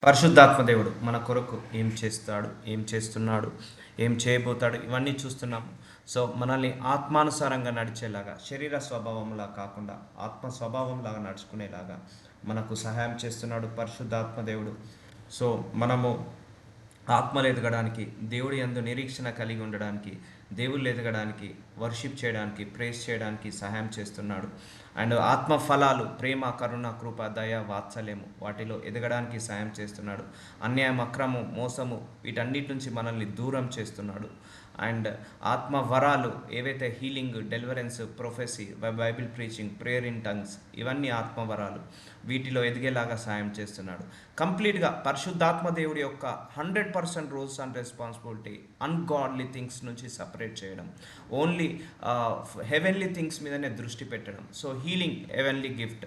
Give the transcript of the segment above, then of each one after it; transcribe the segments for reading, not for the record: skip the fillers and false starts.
పరిశుద్ధాత్మ దేవుడు మన కొరకు ఏం చేస్తాడు, ఏం చేస్తున్నాడు, ఏం చేయబోతాడు, ఇవన్నీ చూస్తున్నాము. సో మనల్ని ఆత్మానుసారంగా నడిచేలాగా, శరీర స్వభావంలా కాకుండా ఆత్మ స్వభావంలాగా నడుచుకునేలాగా మనకు సహాయం చేస్తున్నాడు పరిశుద్ధాత్మ దేవుడు. సో మనము ఆత్మలు ఎదగడానికి, దేవుడి యందు నిరీక్షణ కలిగి ఉండడానికి, దేవుళ్ళు ఎదగడానికి, వర్షిప్ చేయడానికి, ప్రేస్ చేయడానికి సహాయం చేస్తున్నాడు. అండ్ ఆత్మ ఫలాలు ప్రేమ, కరుణ, కృప, దయ, వాత్సల్యము వాటిలో ఎదగడానికి సహాయం చేస్తున్నాడు. అన్యాయం, అక్రమం, మోసము వీటన్నిటి నుంచి మనల్ని దూరం చేస్తున్నాడు. అండ్ ఆత్మ వరాలు ఏవైతే healing, deliverance, ప్రొఫెసీ, Bible preaching, prayer in tongues, ఇవన్నీ ఆత్మ వరాలు, వీటిలో ఎదిగేలాగా సాయం చేస్తున్నాడు. కంప్లీట్గా పరిశుద్ధాత్మ దేవుడి యొక్క 100% rules and responsibility ungodly things నుంచి సపరేట్ చేయడం, ఓన్లీ హెవెన్లీ థింగ్స్ మీదనే దృష్టి పెట్టడం. So healing heavenly gift,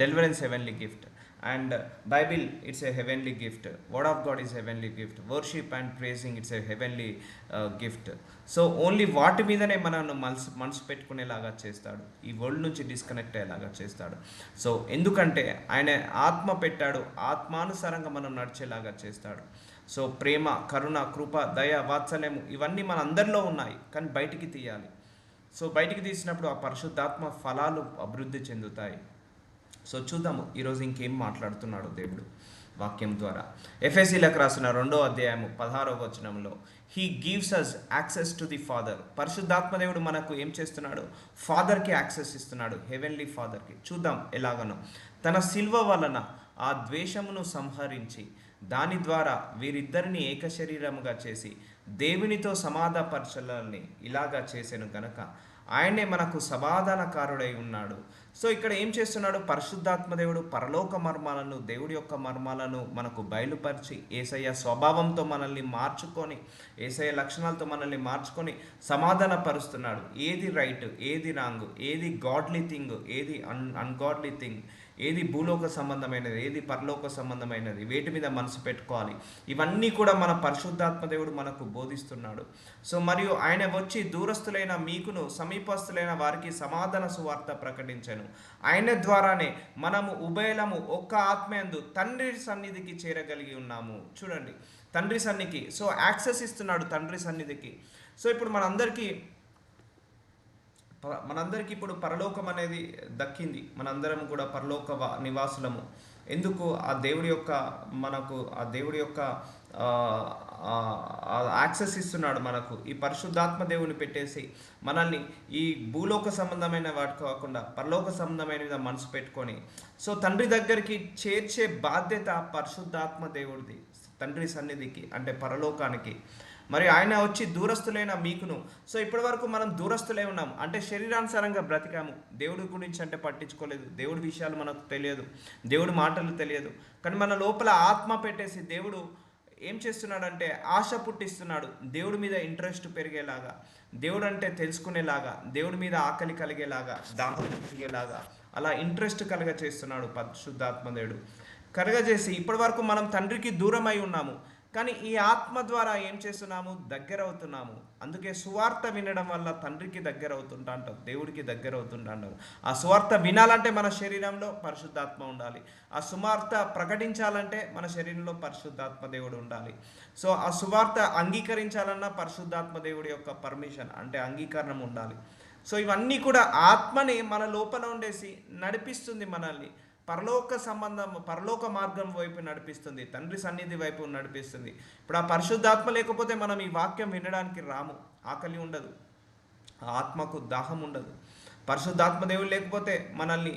deliverance heavenly gift, and Bible it's a heavenly gift, word of God is heavenly gift, worship and praising it's a heavenly gift. So only వాటి మీదనే మనల్ని మనసు పెట్టుకునేలాగా చేస్తాడు, ఈ వరల్డ్ నుంచి డిస్కనెక్ట్ అయ్యేలాగా చేస్తాడు. సో ఎందుకంటే ఆయన ఆత్మ పెట్టాడు, ఆత్మానుసారంగా మనం నడిచేలాగా చేస్తాడు. సో ప్రేమ, కరుణ, కృప, దయ, వాత్సల్యము ఇవన్నీ మన అందరిలో ఉన్నాయి, కానీ బయటికి తీయాలి. సో బయటికి తీసినప్పుడు ఆ పరిశుద్ధాత్మ ఫలాలు అభివృద్ధి చెందుతాయి. సో చూద్దాము ఈరోజు ఇంకేం మాట్లాడుతున్నాడు దేవుడు వాక్యం ద్వారా. ఎఫెసీలకు రాసిన 2వ అధ్యాయము 16వ వచనంలో he gives us access to the father. పరిశుద్ధాత్మ దేవుడు మనకు ఏం చేస్తున్నాడు? ఫాదర్కి యాక్సెస్ ఇస్తున్నాడు, హెవెన్లీ ఫాదర్కి. చూద్దాం ఎలాగనో. తన సిల్వ వలన ఆ ద్వేషమును సంహరించి దాని ద్వారా వీరిద్దరిని ఏకశరీరముగా చేసి దేవునితో సమాధానపరచాలని ఇలాగా చేసెను గనక ఆయనే మనకు సమాధానకారుడై ఉన్నాడు. సో ఇక్కడ ఏం చేస్తున్నాడు? పరిశుద్ధాత్మ దేవుడు పరలోక మర్మాలను, దేవుడి యొక్క మర్మాలను మనకు బయలుపరిచి యేసయ్య స్వభావంతో మనల్ని మార్చుకొని, యేసయ్య లక్షణాలతో మనల్ని మార్చుకొని సమాధానపరుస్తున్నాడు. ఏది రైట్, ఏది రాంగ్, ఏది గాడ్లీ థింగ్, ఏది అన్గాడ్లీ థింగ్, ఏది భూలోక సంబంధమైనది, ఏది పరలోక సంబంధమైనది, వేటి మీద మనసు పెట్టుకోవాలి, ఇవన్నీ కూడా మన పరిశుద్ధాత్మ దేవుడు మనకు బోధిస్తున్నాడు. సో మరియు ఆయన వచ్చి దూరస్తులైన మీకును సమీపస్తులైన వారికి సమాధాన సువార్త ప్రకటించాను. ఆయన ద్వారానే మనము ఉభయలము ఒక్క ఆత్మయందు తండ్రి సన్నిధికి చేరగలిగి ఉన్నాము. చూడండి, తండ్రి సన్నిధికి. సో యాక్సెస్ ఇస్తున్నాడు తండ్రి సన్నిధికి. సో ఇప్పుడు మనందరికీ ఇప్పుడు పరలోకం అనేది దక్కింది. మనందరం కూడా పరలోక నివాసులము. ఎందుకు? ఆ దేవుడి యొక్క మనకు ఆ దేవుడి యొక్క యాక్సెస్ ఇస్తున్నాడు మనకు. ఈ పరిశుద్ధాత్మ దేవుని పెట్టేసి మనల్ని ఈ భూలోక సంబంధమైన వాటి కాకుండా పరలోక సంబంధమైన మీద మనసు పెట్టుకొని సో తండ్రి దగ్గరికి చేర్చే బాధ్యత పరిశుద్ధాత్మ దేవుడిది, తండ్రి సన్నిధికి అంటే పరలోకానికి. మరి ఆయన వచ్చి దూరస్తులైన మీకును. సో ఇప్పటి వరకు మనం దూరస్తులై ఉన్నాం, అంటే శరీరానుసారంగా బ్రతికాము, దేవుడి గురించి అంటే పట్టించుకోలేదు, దేవుడి విషయాలు మనకు తెలియదు, దేవుడి మాటలు తెలియదు. కానీ మన లోపల ఆత్మ పెట్టేసి దేవుడు ఏం చేస్తున్నాడంటే ఆశ పుట్టిస్తున్నాడు, దేవుడి మీద ఇంట్రెస్ట్ పెరిగేలాగా, దేవుడు అంటే తెలుసుకునేలాగా, దేవుడి మీద ఆకలి కలిగేలాగా, దాహం కలిగేలాగా, అలా ఇంట్రెస్ట్ కలగ చేస్తున్నాడు పరిశుద్ధాత్మ దేవుడు. కలగజేసి ఇప్పటి వరకు మనం తండ్రికి దూరమై ఉన్నాము, కానీ ఈ ఆత్మ ద్వారా ఏం చేస్తున్నాము? దగ్గర అవుతున్నాము. అందుకే సువార్త వినడం వల్ల తండ్రికి దగ్గర అవుతుంటాం, దేవుడికి దగ్గర అవుతుంటాం. ఆ సువార్త వినాలంటే మన శరీరంలో పరిశుద్ధాత్మ ఉండాలి. ఆ సువార్త ప్రకటించాలంటే మన శరీరంలో పరిశుద్ధాత్మ దేవుడు ఉండాలి. సో ఆ సువార్త అంగీకరించాలన్నా పరిశుద్ధాత్మ దేవుడి యొక్క పర్మిషన్ అంటే అంగీకరణం ఉండాలి. సో ఇవన్నీ కూడా ఆత్మని మన లోపల ఉండేసి నడిపిస్తుంది, మనల్ని పరలోక మార్గం వైపు నడిపిస్తుంది, తండ్రి సన్నిధి వైపు నడిపిస్తుంది. ఇప్పుడు ఆ పరిశుద్ధాత్మ లేకపోతే మనం ఈ వాక్యం వినడానికి రాము, ఆకలి ఉండదు, ఆత్మకు దాహం ఉండదు. పరిశుద్ధాత్మ దేవుడు లేకపోతే మనల్ని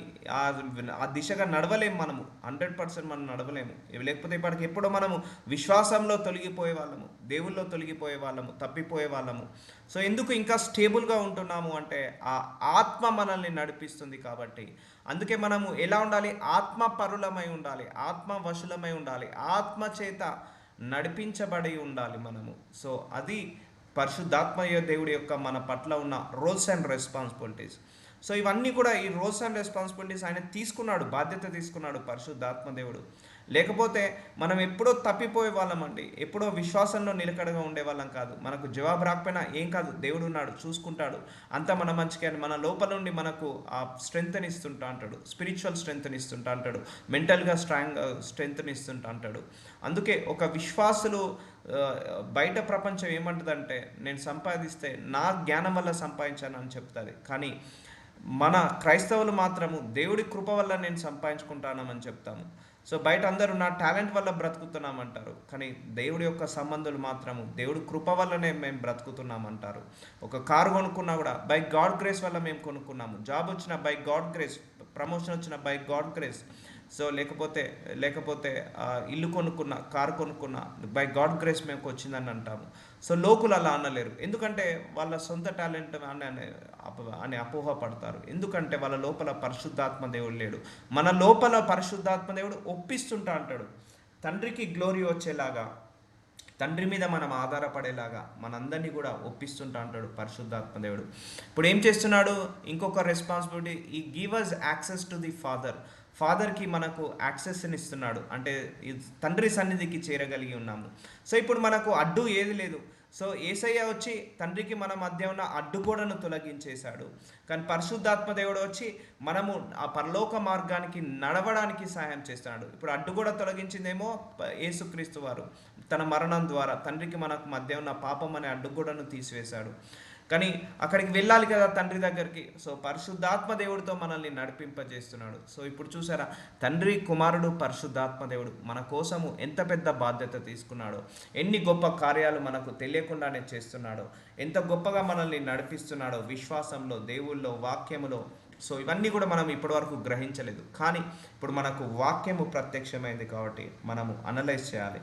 ఆ దిశగా నడవలేము, మనము 100% మనం నడవలేము. లేకపోతే ఇప్పటికి ఎప్పుడో మనము విశ్వాసంలో తొలగిపోయే వాళ్ళము, దేవుల్లో తొలగిపోయే వాళ్ళము, తప్పిపోయే వాళ్ళము. సో ఎందుకు ఇంకా స్టేబుల్గా ఉంటున్నాము అంటే ఆ ఆత్మ మనల్ని నడిపిస్తుంది కాబట్టి. అందుకే మనము ఎలా ఉండాలి? ఆత్మ పరులమై ఉండాలి, ఆత్మ వశులమై ఉండాలి, ఆత్మ చేత నడిపించబడి ఉండాలి మనము. సో అది పరిశుద్ధాత్మ దేవుడి యొక్క మన పట్ల ఉన్న రోల్స్ అండ్ రెస్పాన్సిబిలిటీస్. సో ఇవన్నీ కూడా ఈ రోల్స్ అండ్ రెస్పాన్సిబిలిటీస్ ఆయన తీసుకున్నాడు, బాధ్యత తీసుకున్నాడు పరిశుద్ధాత్మ దేవుడు. లేకపోతే మనం ఎప్పుడో తప్పిపోయే వాళ్ళమండి, ఎప్పుడో విశ్వాసంలో నిలకడగా ఉండేవాళ్ళం కాదు. మనకు జవాబు రాకపోయినా ఏం కాదు, దేవుడు ఉన్నాడు, చూసుకుంటాడు, అంతా మన మంచిగా అని మన లోపల నుండి మనకు ఆ స్ట్రెంగ్త్ని ఇస్తుంటా అంటాడు, స్పిరిచువల్ స్ట్రెంగ్త్ని ఇస్తుంటా అంటాడు, మెంటల్గా స్ట్రెంగ్త్ని ఇస్తుంటా అంటాడు. అందుకే ఒక విశ్వాసులు ఆ, బయట ప్రపంచం ఏమంటుందంటే నేను సంపాదిస్తే నా జ్ఞానం వల్ల సంపాదించాను అని చెప్తుంది, కానీ మన క్రైస్తవులు మాత్రము దేవుడి కృప వల్ల నేను సంపాదించుకుంటానని చెప్తాము. సో బయట అందరూ నా టాలెంట్ వల్ల బ్రతుకుతున్నామంటారు, కానీ దేవుడి యొక్క సంబంధులు మాత్రము దేవుడి కృప వల్లనే మేము బ్రతుకుతున్నామంటారు. ఒక కారు కొనుక్కున్నా కూడా బై గాడ్ గ్రేస్ వల్ల మేము కొనుక్కున్నాము, జాబ్ వచ్చిన బై గాడ్ గ్రేస్, ప్రమోషన్ వచ్చిన బై గాడ్ గ్రేస్. సో లేకపోతే లేకపోతే ఇల్లు కొనుక్కున్న, కారు కొనుక్కున్న బై గాడ్ గ్రేస్ మేము వచ్చిందని అంటాము. సో లోకులు అలా అనలేరు, ఎందుకంటే వాళ్ళ సొంత టాలెంట్ అని అపోహపడతారు, ఎందుకంటే వాళ్ళ లోపల పరిశుద్ధాత్మ దేవుడు లేడు. మన లోపల పరిశుద్ధాత్మ దేవుడు ఒప్పిస్తుంటా అంటాడు, తండ్రికి గ్లోరీ వచ్చేలాగా, తండ్రి మీద మనం ఆధారపడేలాగా మనందరినీ కూడా ఒప్పిస్తుంటా అంటాడు పరిశుద్ధాత్మ దేవుడు. ఇప్పుడు ఏం చేస్తున్నాడు, ఇంకొక రెస్పాన్సిబిలిటీ, ఈ give us access to the ఫాదర్కి మనకు యాక్సెస్ని ఇస్తున్నాడు, అంటే తండ్రి సన్నిధికి చేరగలిగి ఉన్నాము. సో ఇప్పుడు మనకు అడ్డు ఏది లేదు. సో యేసయ్య వచ్చి తండ్రికి మన మధ్య ఉన్న అడ్డుగోడను తొలగించేశాడు, కానీ పరిశుద్ధాత్మ దేవుడు వచ్చి మనము ఆ పరలోక మార్గానికి నడవడానికి సహాయం చేస్తున్నాడు. ఇప్పుడు అడ్డుగోడ తొలగించిందేమో యేసుక్రీస్తు వారు తన మరణం ద్వారా తండ్రికి మనకు మధ్య ఉన్న పాపం అనే అడ్డుగోడను తీసివేశాడు, కానీ అక్కడికి వెళ్ళాలి కదా తండ్రి దగ్గరికి. సో పరిశుద్ధాత్మ దేవుడితో మనల్ని నడిపింపజేస్తున్నాడు. సో ఇప్పుడు చూసారా, తండ్రి, కుమారుడు, పరిశుద్ధాత్మ దేవుడు మన కోసము ఎంత పెద్ద బాధ్యత తీసుకున్నాడో, ఎన్ని గొప్ప కార్యాలు మనకు తెలియకుండానే చేస్తున్నాడో, ఎంత గొప్పగా మనల్ని నడిపిస్తున్నాడో విశ్వాసంలో, దేవుల్లో, వాక్యములో. సో ఇవన్నీ కూడా మనం ఇప్పటివరకు గ్రహించలేదు, కానీ ఇప్పుడు మనకు వాక్యము ప్రత్యక్షమైంది కాబట్టి మనము అనలైజ్ చేయాలి.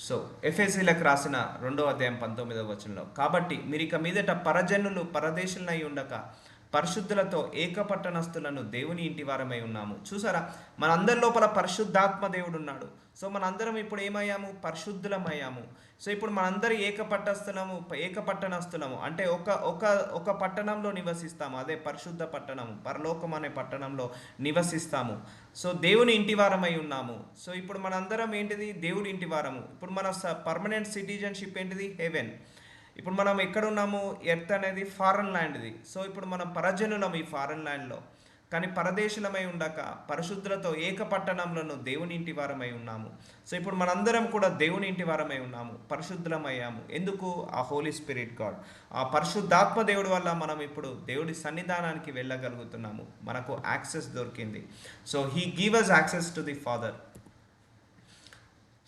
సో ఎఫెసీలకు రాసిన 2వ అధ్యాయం 19వ వచనంలో, కాబట్టి మీరు ఇక మీదట పరజనులు పరదేశులనై ఉండక పరిశుద్ధులతో ఏకపట్టణస్థులను దేవుని ఇంటి వారమై ఉన్నాము. చూసారా, మనందరి లోపల పరిశుద్ధాత్మ దేవుడు ఉన్నాడు. సో మనందరం ఇప్పుడు ఏమయ్యాము, పరిశుద్ధులమయ్యాము. సో ఇప్పుడు మనందరి ఏకపట్టణస్థులము అంటే ఒక ఒక ఒక పట్టణంలో నివసిస్తాము, అదే పరిశుద్ధ పట్టణము, పరలోకం అనే పట్టణంలో నివసిస్తాము. సో దేవుని ఇంటి వారమై ఉన్నాము. సో ఇప్పుడు మనందరం ఏంటిది, దేవుడి ఇంటి వారము. ఇప్పుడు మన పర్మనెంట్ సిటిజన్షిప్ ఏంటిది, హెవెన్. ఇప్పుడు మనం ఎక్కడ ఉన్నాము, ఎర్త్ అనేది ఫారెన్ ల్యాండ్ది. సో ఇప్పుడు మనం పరజనులం ఈ ఫారెన్ ల్యాండ్లో, కానీ పరదేశులమై ఉండక పరిశుద్ధులతో ఏకపట్టణంలోను దేవుని ఇంటి వారమై ఉన్నాము. సో ఇప్పుడు మనందరం కూడా దేవుని ఇంటి వారమై ఉన్నాము, పరిశుద్ధులమయ్యాము. ఎందుకు, ఆ హోలీ స్పిరిట్ గాడ్, ఆ పరిశుద్ధాత్మ దేవుడి వల్ల మనం ఇప్పుడు దేవుడి సన్నిధానానికి వెళ్ళగలుగుతున్నాము, మనకు యాక్సెస్ దొరికింది. So he give us access to the father.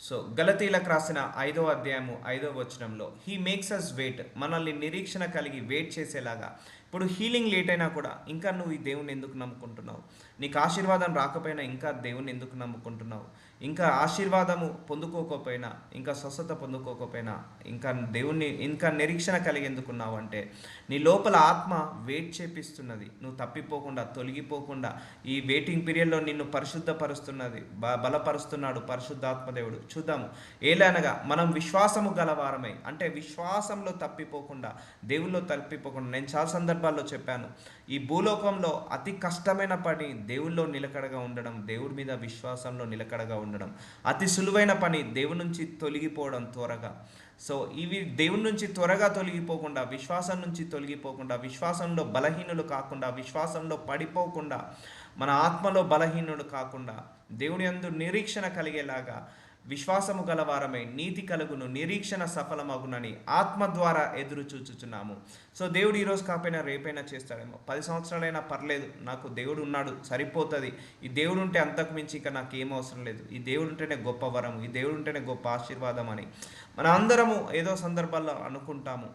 So గలతీలకు రాసిన 5వ అధ్యాయము 5వ వచనంలో, హీ మేక్స్ అస్ వెయిట్, మనల్ని నిరీక్షణ కలిగి వెయిట్ చేసేలాగా. ఇప్పుడు హీలింగ్ లేట్ అయినా కూడా ఇంకా నువ్వు ఈ దేవుని ఎందుకు నమ్ముకుంటున్నావు, నీకు ఆశీర్వాదం రాకపోయినా ఇంకా దేవుని ఎందుకు నమ్ముకుంటున్నావు, ఇంకా ఆశీర్వాదము పొందుకోకపోయినా, ఇంకా స్వస్థత పొందుకోకపోయినా ఇంకా దేవుణ్ణి ఇంకా నిరీక్షణ కలిగి ఎందుకున్నావు అంటే, నీ లోపల ఆత్మ వెయిట్ చేపిస్తున్నది, నువ్వు తప్పిపోకుండా, తొలగిపోకుండా ఈ వెయిటింగ్ పీరియడ్లో నిన్ను పరిశుద్ధపరుస్తున్నది, బలపరుస్తున్నాడు పరిశుద్ధాత్మ దేవుడు. చూద్దాము, ఏలనగా మనం విశ్వాసము గలవారమై, అంటే విశ్వాసంలో తప్పిపోకుండా, దేవుల్లో తప్పిపోకుండా. నేను చాలా సందర్భాల్లో చెప్పాను, ఈ భూలోకంలో అతి కష్టమైన పని దేవుల్లో నిలకడగా ఉండడం, దేవుడి మీద విశ్వాసంలో నిలకడగా ఉండడం. అతి సులువైన పని దేవుడి నుంచి తొలగిపోవడం త్వరగా. సో ఇవి దేవుని నుంచి త్వరగా తొలగిపోకుండా, విశ్వాసం నుంచి తొలగిపోకుండా, విశ్వాసంలో బలహీనులు కాకుండా, విశ్వాసంలో పడిపోకుండా, మన ఆత్మలో బలహీనుడు కాకుండా, దేవుని యందు నిరీక్షణ కలిగేలాగా విశ్వాసము గలవారమై నీతి కలుగును, నిరీక్షణ సఫలమగునని ఆత్మ ద్వారా ఎదురు చూచుచున్నాము. సో దేవుడు ఈరోజు కాకపోయినా రేపైనా చేస్తాడేమో, 10 సంవత్సరాలైనా పర్లేదు, నాకు దేవుడు ఉన్నాడు సరిపోతుంది, ఈ దేవుడు ఉంటే అంతకు మించి ఇంకా నాకు ఏం అవసరం లేదు, ఈ దేవుడు ఉంటేనే గొప్ప వరం, ఈ దేవుడు ఉంటేనే గొప్ప ఆశీర్వాదం అని మన అందరము ఏదో సందర్భాల్లో అనుకుంటాము.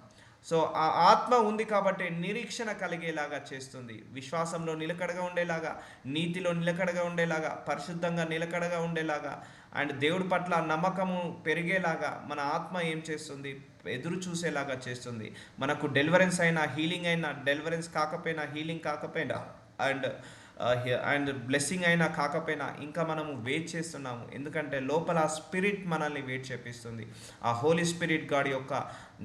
సో ఆ ఆత్మ ఉంది కాబట్టి నిరీక్షణ కలిగేలాగా చేస్తుంది, విశ్వాసంలో నిలకడగా ఉండేలాగా, నీతిలో నిలకడగా ఉండేలాగా, పరిశుద్ధంగా నిలకడగా ఉండేలాగా, అండ్ దేవుడి పట్ల నమ్మకము పెరిగేలాగా మన ఆత్మ ఏం చేస్తుంది, ఎదురు చూసేలాగా చేస్తుంది. మనకు డెలివరెన్స్ అయినా, హీలింగ్ అయినా, డెలివరెన్స్ కాకపోయినా, హీలింగ్ కాకపోయినా, అండ్ బ్లెస్సింగ్ అయినా కాకపోయినా ఇంకా మనము వెయిట్ చేస్తున్నాము, ఎందుకంటే లోపల ఆ స్పిరిట్ మనల్ని వెయిట్ చేపిస్తుంది. ఆ హోలీ స్పిరిట్ గాడ్ యొక్క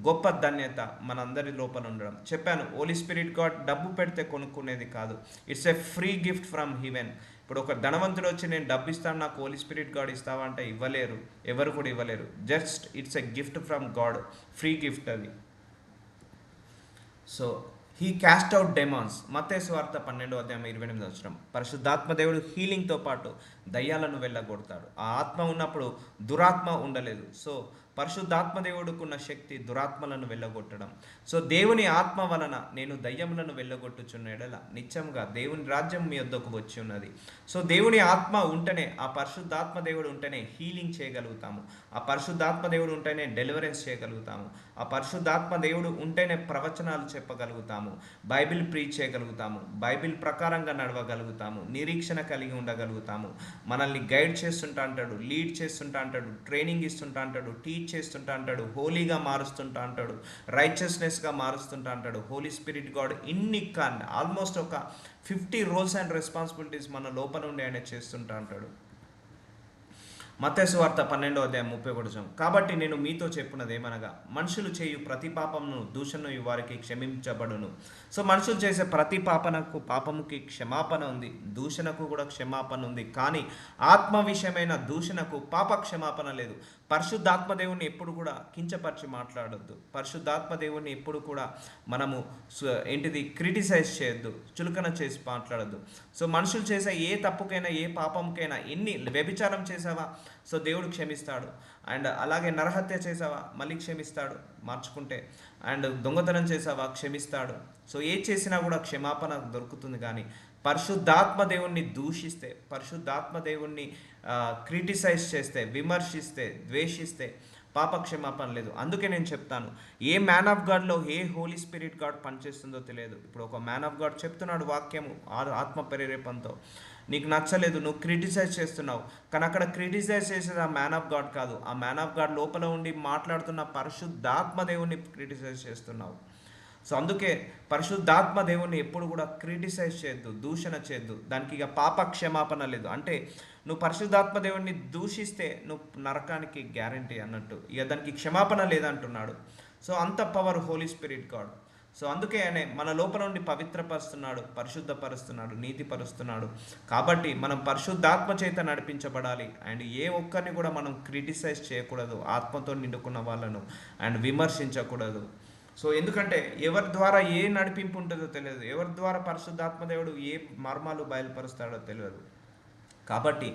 గొప్ప ధన్యత మనందరి లోపల ఉండడం. చెప్పాను, హోలీ స్పిరిట్ గాడ్ డబ్బు పెడితే కొనుక్కునేది కాదు, it's a free gift from heaven. ఇప్పుడు ఒక ధనవంతుడు వచ్చి నేను డబ్బు ఇస్తాను నాకు హోలీ స్పిరిట్ గాడ్ ఇస్తావా అంటే ఇవ్వలేరు, ఎవరు కూడా ఇవ్వలేరు. Just it's a gift from God, free gift అది. So he cast out demons. మత్తయి సువార్త 12:28 పరిశుద్ధాత్మ దేవుడు హీలింగ్తో పాటు దయ్యాలను వెళ్ళగొడతాడు. ఆ ఆత్మ ఉన్నప్పుడు దురాత్మ ఉండలేదు. సో పరిశుద్ధాత్మ దేవుడుకున్న శక్తి దురాత్మలను వెళ్ళగొట్టడం. సో దేవుని ఆత్మ వలన నేను దయ్యములను వెళ్ళగొట్టుచున్న ఎడల నిత్యముగా దేవుని రాజ్యం మీ వద్దకు వచ్చి ఉన్నది. సో దేవుని ఆత్మ ఉంటేనే, ఆ పరిశుద్ధాత్మ దేవుడు ఉంటేనే హీలింగ్ చేయగలుగుతాము. ఆ పరిశుద్ధాత్మ దేవుడు ఉంటేనే డెలివరెన్స్ చేయగలుగుతాము. ఆ పరిశుద్ధాత్మ దేవుడు ఉంటేనే ప్రవచనాలు చెప్పగలుగుతాము, బైబిల్ ప్రీచ్ చేయగలుగుతాము, బైబిల్ ప్రకారంగా నడవగలుగుతాము, నిరీక్షణ కలిగి ఉండగలుగుతాము. మనల్ని గైడ్ చేస్తుంటా అంటాడు, లీడ్ చేస్తుంటా అంటాడు, ట్రైనింగ్ ఇస్తుంటా అంటాడు, టీచ్ చేస్తుంటా అంటాడు, హోలీగా మారుస్తుంటా అంటాడు, రైచియస్నెస్గా మారుస్తుంటా అంటాడు. హోలీ స్పిరిట్ గాడ్ ఇన్ని ఆల్మోస్ట్ ఒక 50 రోల్స్ అండ్ రెస్పాన్సిబిలిటీస్ మన లోపల ఉండి ఆయన చేస్తుంటా అంటాడు. మత్తయి సువార్త 12:31. కాబట్టి నేను మీతో చెప్పున్నది ఏమనగా, మనుషులు చేయు ప్రతి పాపమును దూషణను వారికి క్షమించబడును. సో మనుషులు చేసే ప్రతి పాపముకి క్షమాపణ ఉంది, దూషణకు కూడా క్షమాపణ ఉంది. కానీ ఆత్మ విషయమైన దూషణకు పాప క్షమాపణ లేదు. పరిశుద్ధాత్మ దేవుణ్ణి ఎప్పుడు కూడా కించపరిచి మాట్లాడొద్దు. పరిశుద్ధాత్మ దేవుణ్ణి ఎప్పుడు కూడా మనము క్రిటిసైజ్ చేయొద్దు, చులకన చేసి మాట్లాడొద్దు. సో మనుషులు చేసే ఏ తప్పుకైనా, ఏ పాపంకైనా, ఎన్ని వ్యభిచారం చేసావా సో దేవుడు క్షమిస్తాడు. అండ్ అలాగే నరహత్య చేసావా మళ్ళీ క్షమిస్తాడు మార్చుకుంటే. అండ్ దొంగతనం చేసావా క్షమిస్తాడు. సో ఏ చేసినా కూడా క్షమాపణ దొరుకుతుంది. కానీ పరిశుద్ధాత్మ దేవుణ్ణి దూషిస్తే, పరిశుద్ధాత్మ దేవుణ్ణి క్రిటిసైజ్ చేస్తే, విమర్శిస్తే, ద్వేషిస్తే పాప క్షమాపణ లేదు. అందుకే నేను చెప్తాను, ఏ మ్యాన్ ఆఫ్ గాడ్లో ఏ హోలీ స్పిరిట్ గాడ్ పనిచేస్తుందో తెలియదు. ఇప్పుడు ఒక మ్యాన్ ఆఫ్ గాడ్ చెప్తున్నాడు వాక్యము ఆత్మ ప్రేరేపణతో, నీకు నచ్చలేదు, నువ్వు క్రిటిసైజ్ చేస్తున్నావు. కానీ అక్కడ క్రిటిసైజ్ చేసేది ఆ మ్యాన్ ఆఫ్ గాడ్ కాదు, ఆ మ్యాన్ ఆఫ్ గాడ్ లోపల ఉండి మాట్లాడుతున్న పరిశుద్ధాత్మ దేవుణ్ణి క్రిటిసైజ్ చేస్తున్నావు. సో అందుకే పరిశుద్ధాత్మ దేవుణ్ణి ఎప్పుడు కూడా క్రిటిసైజ్ చేయొద్దు, దూషణ చేయొద్దు. దానికి ఇక పాప క్షమాపణ లేదు. అంటే నువ్వు పరిశుద్ధాత్మ దేవుణ్ణి దూషిస్తే నువ్వు నరకానికి గ్యారంటీ అన్నట్టు. ఇక దానికి క్షమాపణ లేదంటున్నాడు. సో అంత power holy spirit God. So అందుకే ఆయన మన లోపల నుండి పవిత్రపరుస్తున్నాడు, పరిశుద్ధపరుస్తున్నాడు, నీతిపరుస్తున్నాడు. కాబట్టి మనం పరిశుద్ధాత్మ చేత నడిపించబడాలి. అండ్ ఏ ఒక్కరిని కూడా మనం క్రిటిసైజ్ చేయకూడదు, ఆత్మతో నిండుకున్న వాళ్ళను, అండ్ విమర్శించకూడదు. సో ఎందుకంటే ఎవరి ద్వారా ఏ నడిపింపు ఉంటుందో తెలియదు, ఎవరి ద్వారా పరిశుద్ధాత్మ దేవుడు ఏ మర్మాలు బయలుపరుస్తాడో తెలియదు. కాబట్టి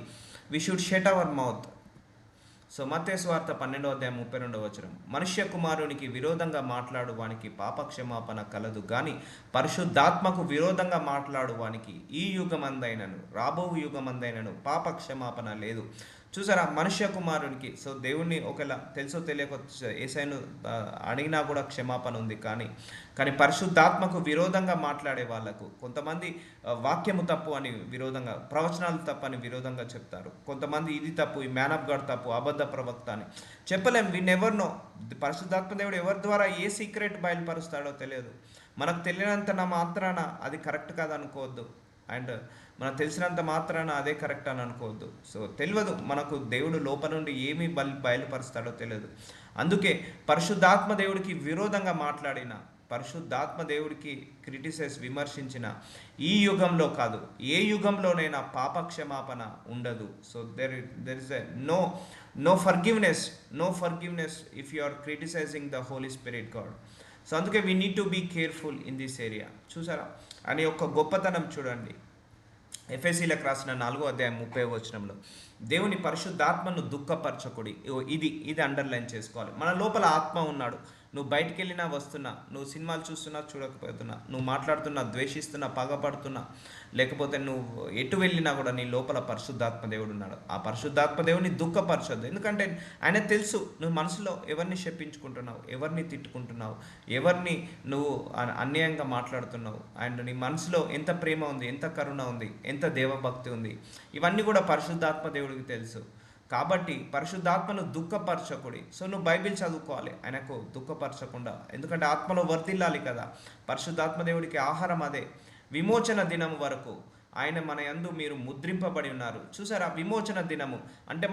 we should shut our mouth. So మత్తయి సువార్త 12:32 మనుష్య కుమారునికి విరోధంగా మాట్లాడు వానికి పాప క్షమాపణ కలదు, కానీ పరిశుద్ధాత్మకు విరోధంగా మాట్లాడు వానికి ఈ యుగమందైనను రాబో యుగమందైనను పాప క్షమాపణ లేదు. చూసారా, మనుష్య కుమారునికి. సో దేవుణ్ణి ఒకవేళ తెలుసో తెలియక యేసయ్యను అడిగినా కూడా క్షమాపణ ఉంది. కానీ పరిశుద్ధాత్మకు విరోధంగా మాట్లాడే వాళ్ళకు కొంతమంది వాక్యము తప్పు అని విరోధంగా, ప్రవచనాలు తప్పు అని విరోధంగా చెప్తారు. కొంతమంది ఇది తప్పు, ఈ మ్యాన్ ఆఫ్ గాడ్ తప్పు, అబద్ధ ప్రవక్త అని చెప్పలేం. We never know. పరిశుద్ధాత్మ దేవుడు ఎవరి ద్వారా ఏ సీక్రెట్ బయలుపరుస్తాడో తెలియదు. మనకు తెలియనంత మాత్రాన అది కరెక్ట్ కాదనుకోవద్దు. అండ్ మనకు తెలిసినంత మాత్రాన అదే కరెక్ట్ అని అనుకోవద్దు. సో తెలియదు మనకు దేవుడు లోపల నుండి ఏమి బయలుపరుస్తాడో తెలియదు. అందుకే పరిశుద్ధాత్మ దేవుడికి విరోధంగా మాట్లాడిన, పరిశుద్ధాత్మ దేవుడికి క్రిటిసైజ్ విమర్శించిన ఈ యుగంలో కాదు, ఏ యుగంలోనైనా పాప క్షమాపణ ఉండదు. So there is a no forgiveness if you are criticizing the holy spirit God. So అందుకే we need to be careful in this area. చూసారా అని ఒక గొప్పతనం చూడండి. ఎఫెసీలకు రాసిన 4:30 దేవుని పరిశుద్ధాత్మను దుఃఖపరచకుడి. ఇది అండర్లైన్ చేసుకోవాలి. మన లోపల ఆత్మ ఉన్నాడు. నువ్వు బయటికి వెళ్ళినా వస్తున్నా, నువ్వు సినిమాలు చూస్తున్నా చూడకపోతున్నా, నువ్వు మాట్లాడుతున్నా, ద్వేషిస్తున్నా, పగపడుతున్నా, లేకపోతే నువ్వు ఎటు వెళ్ళినా కూడా నీ లోపల పరిశుద్ధాత్మ దేవుడు ఉన్నాడు. ఆ పరిశుద్ధాత్మ దేవుడిని దుఃఖపరచొద్దు. ఎందుకంటే ఆయన తెలుసు నువ్వు మనసులో ఎవరిని శపించుకుంటున్నావు, ఎవరిని తిట్టుకుంటున్నావు, ఎవరిని నువ్వు అన్యాయంగా మాట్లాడుతున్నావు. అండ్ నీ మనసులో ఎంత ప్రేమ ఉంది, ఎంత కరుణ ఉంది, ఎంత దేవభక్తి ఉంది, ఇవన్నీ కూడా పరిశుద్ధాత్మ దేవుడికి తెలుసు. కాబట్టి పరిశుద్ధాత్మను దుఃఖపరచకుడి. సో నువ్వు బైబిల్ చదువుకోవాలి ఆయనకు దుఃఖపరచకుండా, ఎందుకంటే ఆత్మలో వర్ధిల్లాలి కదా. పరిశుద్ధాత్మ దేవుడికి ఆహారం అదే. విమోచన దినం వరకు ఆయన మన యందు మీరు ముద్రింపబడి ఉన్నారు. చూసారా, విమోచన దినము అంటే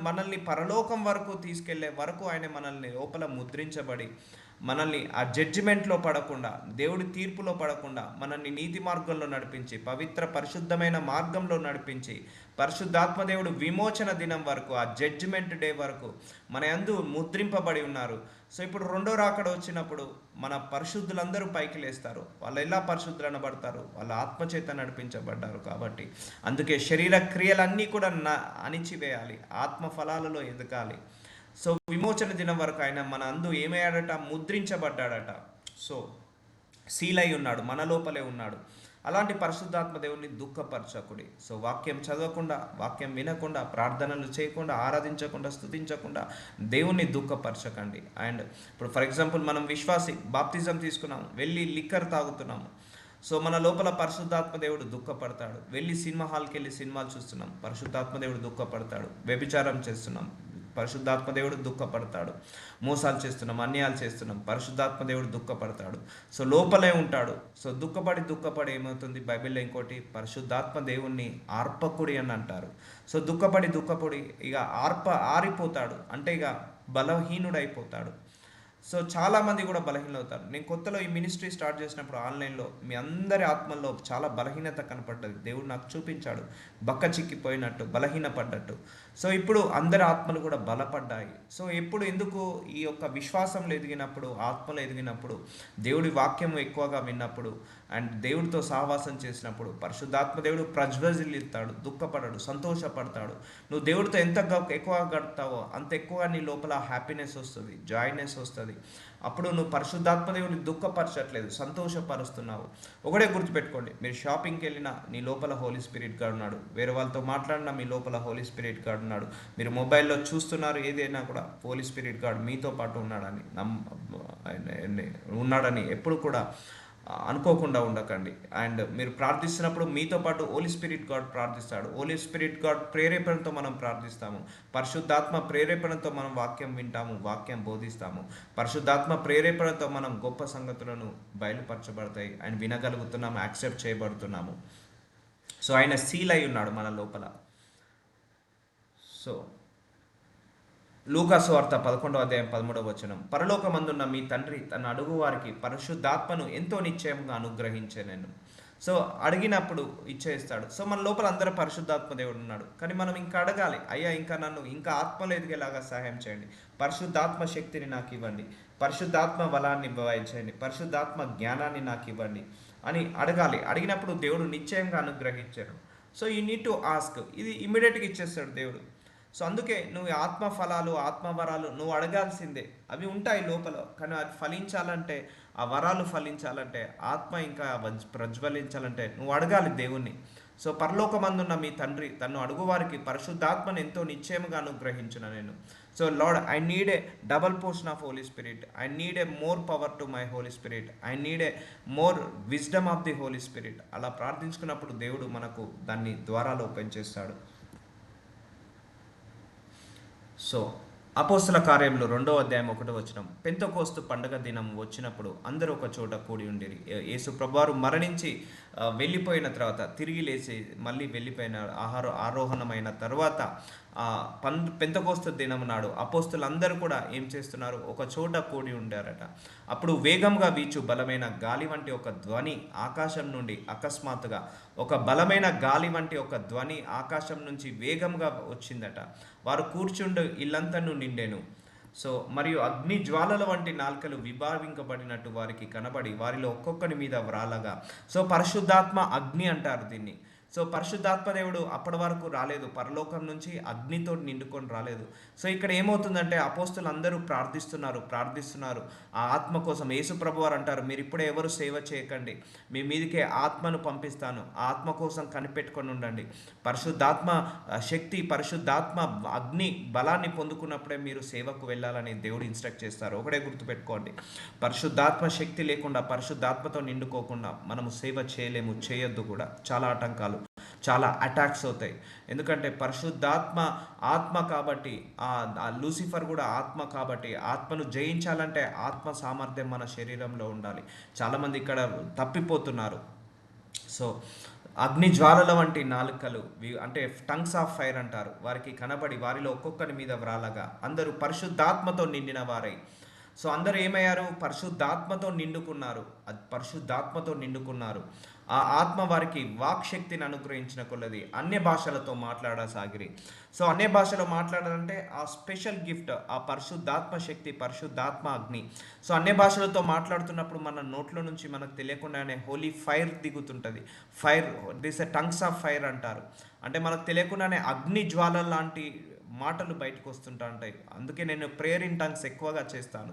మనల్ని పరలోకం వరకు తీసుకెళ్లే వరకు ఆయన మనల్ని లోపల ముద్రించబడి మనల్ని ఆ జడ్జిమెంట్లో పడకుండా, దేవుడి తీర్పులో పడకుండా మనల్ని నీతి మార్గంలో నడిపించి, పవిత్ర పరిశుద్ధమైన మార్గంలో నడిపించి, పరిశుద్ధాత్మ దేవుడు విమోచన దినం వరకు, ఆ జడ్జిమెంట్ డే వరకు మన యందు ముద్రింపబడి ఉన్నారు. సో ఇప్పుడు రెండో రాకడ వచ్చినప్పుడు మన పరిశుద్ధులందరూ పైకి లేస్తారు. వాళ్ళు ఎలా పరిశుద్ధులు అనబడతారు? వాళ్ళ ఆత్మచేత నడిపించబడ్డారు కాబట్టి. అందుకే శరీర క్రియలన్నీ కూడా అణిచివేయాలి, ఆత్మ ఫలాలలో ఎదగాలి. సో విమోచన దినం వరకు ఆయన మన అందు ఏమయ్యాడట? ముద్రించబడ్డాడట. సో సీల్ అయి ఉన్నాడు, మన లోపలే ఉన్నాడు. అలాంటి పరిశుద్ధాత్మ దేవుణ్ణి దుఃఖపరచకుడి. సో వాక్యం చదవకుండా, వాక్యం వినకుండా, ప్రార్థనలు చేయకుండా, ఆరాధించకుండా, స్తుతించకుండా దేవుణ్ణి దుఃఖపరచకండి. అండ్ ఇప్పుడు ఫర్ ఎగ్జాంపుల్ మనం విశ్వాసి బాప్తిజం తీసుకున్నాము, వెళ్ళి లిక్కర్ తాగుతున్నాము. సో మన లోపల పరిశుద్ధాత్మ దేవుడు దుఃఖపడతాడు. వెళ్ళి సినిమా హాల్కి వెళ్ళి సినిమాలు చూస్తున్నాం, పరిశుద్ధాత్మ దేవుడు దుఃఖపడతాడు. వ్యభిచారం చేస్తున్నాం, పరిశుద్ధాత్మ దేవుడు దుఃఖపడతాడు. మోసాలు చేస్తున్నాం, అన్యాయాలు చేస్తున్నాం, పరిశుద్ధాత్మ దేవుడు దుఃఖపడతాడు. సో లోపలే ఉంటాడు. సో దుఃఖపడి ఏమవుతుంది? బైబిల్లో ఇంకోటి, పరిశుద్ధాత్మ దేవుణ్ణి ఆర్పకుడి అని అంటారు. సో దుఃఖపడి ఇక ఆరిపోతాడు, అంటే ఇక బలహీనుడైపోతాడు. సో చాలామంది కూడా బలహీనలు అవుతారు. నేను కొత్తలో ఈ మినిస్ట్రీ స్టార్ట్ చేసినప్పుడు ఆన్లైన్లో మీ అందరి ఆత్మల్లో చాలా బలహీనత కనపడ్డది. దేవుడు నాకు చూపించాడు, బక్క చిక్కిపోయినట్టు, బలహీనపడ్డట్టు. సో ఇప్పుడు అందరి ఆత్మలు కూడా బలపడ్డాయి. సో ఎందుకు ఈ యొక్క విశ్వాసంలో ఎదిగినప్పుడు, ఆత్మలో ఎదిగినప్పుడు, దేవుడి వాక్యం ఎక్కువగా విన్నప్పుడు అండ్ దేవుడితో సహవాసం చేసినప్పుడు పరిశుద్ధాత్మ దేవుడు ప్రజ్వలిస్తాడు, దుఃఖపడడు, సంతోషపడతాడు. నువ్వు దేవుడితో ఎంత ఎక్కువగా గడుపుతావో అంత ఎక్కువగా నీ లోపల హ్యాపీనెస్ వస్తుంది, జాయ్నెస్ వస్తుంది. అప్పుడు నువ్వు పరిశుద్ధాత్మ దేవుడిని దుఃఖపరచట్లేదు, సంతోషపరుస్తున్నావు. ఒకటే గుర్తుపెట్టుకోండి, మీరు షాపింగ్కి వెళ్ళినా నీ లోపల హోలీ స్పిరిట్ గాడు ఉన్నాడు. వేరే వాళ్ళతో మాట్లాడినా మీ లోపల హోలీ స్పిరిట్ గాడు ఉన్నాడు. మీరు మొబైల్లో చూస్తున్నారు, ఏదైనా కూడా హోలీ స్పిరిట్ గాడు మీతో పాటు ఉన్నాడని ఎప్పుడు కూడా అనుకోకుండా ఉండకండి. అండ్ మీరు ప్రార్థిస్తున్నప్పుడు మీతో పాటు హోలీ స్పిరిట్ గాడ్ ప్రార్థిస్తాడు. హోలీ స్పిరిట్ గాడ్ ప్రేరేపణతో మనం ప్రార్థిస్తాము. పరిశుద్ధాత్మ ప్రేరేపణతో మనం వాక్యం వింటాము, వాక్యం బోధిస్తాము. పరిశుద్ధాత్మ ప్రేరేపణతో మనం గొప్ప సంగతులను బయలుపరచబడతాయి అండ్ వినగలుగుతున్నాము, యాక్సెప్ట్ చేయబడుతున్నాము. సో ఆయన సీల్ అయి ఉన్నాడు మన లోపల. సో లూకాసు వార్త 11:13 పరలోకమందున్న మీ తండ్రి తన అడుగు వారికి పరిశుద్ధాత్మను ఎంతో నిశ్చయంగా అనుగ్రహించాను. సో అడిగినప్పుడు ఇచ్చేస్తాడు. సో మన లోపల అందరూ పరిశుద్ధాత్మ దేవుడు ఉన్నాడు. కానీ మనం ఇంకా అడగాలి, అయ్యా ఇంకా నన్ను ఇంకా ఆత్మలో ఎదిగేలాగా సహాయం చేయండి, పరిశుద్ధాత్మ శక్తిని నాకు ఇవ్వండి, పరిశుద్ధాత్మ బలాన్ని ఇవ్వండి, పరిశుద్ధాత్మ జ్ఞానాన్ని నాకు ఇవ్వండి అని అడగాలి. అడిగినప్పుడు దేవుడు నిశ్చయంగా అనుగ్రహించాడు. So you need to ask. ఇది ఇమ్మీడియట్గా ఇచ్చేస్తాడు దేవుడు. సో అందుకే నువ్వు ఆత్మ ఫలాలు, ఆత్మవరాలు నువ్వు అడగాల్సిందే. అవి ఉంటాయి లోపల, కానీ అది ఫలించాలంటే, ఆ వరాలు ఫలించాలంటే, ఆత్మ ఇంకా ప్రజ్వలించాలంటే నువ్వు అడగాలి దేవుణ్ణి. సో పరలోకమందున్న మీ తండ్రి తను అడుగువారికి పరిశుద్ధాత్మను ఎంతో నిశ్చయముగా అనుగ్రహించిన నేను. So Lord, I need a double portion of holy spirit, I need a more power to my holy spirit, I need a more wisdom of the holy spirit. అలా ప్రార్థించుకున్నప్పుడు దేవుడు మనకు దాన్ని ద్వారాలు ఓపెన్ చేస్తాడు. సో అపోస్తల కార్యములు 2:1 పెంతెకోస్తు పండగ దినం వచ్చినప్పుడు అందరూ ఒక చోట కూడి ఉండిరి. యేసు ప్రభువారు మరణించి వెళ్ళిపోయిన తర్వాత, తిరిగి లేచి మళ్ళీ వెళ్ళిపోయిన ఆరోహణమైన తర్వాత పెంతెకోస్తు దినం నాడు అపోస్తులందరూ కూడా ఏం చేస్తున్నారు? ఒక చోట కూడి ఉండారట. అప్పుడు వేగంగా వీచు బలమైన గాలి వంటి ఒక ధ్వని ఆకాశం నుండి, అకస్మాత్తుగా ఒక బలమైన గాలి వంటి ఒక ధ్వని ఆకాశం నుంచి వేగంగా వచ్చిందట. వారు కూర్చుండు ఇల్లంతను నిండెను. సో మరియు అగ్ని జ్వాలల వంటి నాల్కలు విభావింపబడినట్టు వారికి కనబడి వారిలో ఒక్కొక్కరి మీద వ్రాలగా. సో పరిశుద్ధాత్మ అగ్ని అంటారు దీన్ని. సో పరిశుద్ధాత్మ దేవుడు అప్పటి వరకు రాలేదు, పరలోకం నుంచి అగ్నితో నిండుకొని రాలేదు. సో ఇక్కడ ఏమవుతుందంటే అపోస్తులు అందరూ ప్రార్థిస్తున్నారు ఆ ఆత్మ కోసం. యేసు ప్రభువారు అంటారు, మీరు ఇప్పుడే ఎవరు సేవ చేయకండి, మీ మీదకే ఆత్మను పంపిస్తాను, ఆ ఆత్మ కోసం కనిపెట్టుకొని ఉండండి. పరిశుద్ధాత్మ శక్తి, పరిశుద్ధాత్మ అగ్ని బలాన్ని పొందుకున్నప్పుడే మీరు సేవకు వెళ్ళాలని దేవుడు ఇన్స్ట్రక్ట్ చేస్తారు. ఒకటే గుర్తుపెట్టుకోండి, పరిశుద్ధాత్మ శక్తి లేకుండా, పరిశుద్ధాత్మతో నిండుకోకుండా మనము సేవ చేయలేము, చేయొద్దు కూడా. చాలా ఆటంకాలు, చాలా అటాక్స్ అవుతాయి. ఎందుకంటే పరిశుద్ధాత్మ ఆత్మ కాబట్టి, ఆ లూసిఫర్ కూడా ఆత్మ కాబట్టి, ఆత్మను జయించాలంటే ఆత్మ సామర్థ్యం మన శరీరంలో ఉండాలి. చాలామంది ఇక్కడ తప్పిపోతున్నారు. సో అగ్ని జ్వాలల వంటి నాలుకలు, అంటే టంగ్స్ ఆఫ్ ఫైర్ అంటారు, వారికి కనబడి వారిలో ఒక్కొక్కరి మీద వ్రాలగా అందరూ పరిశుద్ధాత్మతో నిండిన వారై. సో అందరూ ఏమయ్యారు? పరిశుద్ధాత్మతో నిండుకున్నారు. అది పరిశుద్ధాత్మతో నిండుకున్నారు. ఆ ఆత్మ వారికి వాక్శక్తిని అనుగ్రహించిన కొలది అన్య భాషలతో మాట్లాడసాగిరి. సో అన్య భాషలో మాట్లాడాలంటే ఆ స్పెషల్ గిఫ్ట్, ఆ పరిశుద్ధాత్మ శక్తి, పరిశుద్ధాత్మ అగ్ని. సో అన్య భాషలతో మాట్లాడుతున్నప్పుడు మన నోట్లో నుంచి మనకు తెలియకుండానే హోలీ ఫైర్ దిగుతుంటుంది. Fire, this a tongues of fire అంటారు. అంటే మనకు తెలియకుండానే అగ్ని జ్వాల లాంటి మాటలు బయటకు వస్తుంటా ఉంటాయి. అందుకే నేను ప్రేయర్ ఇన్ టంగ్స్ ఎక్కువగా చేస్తాను.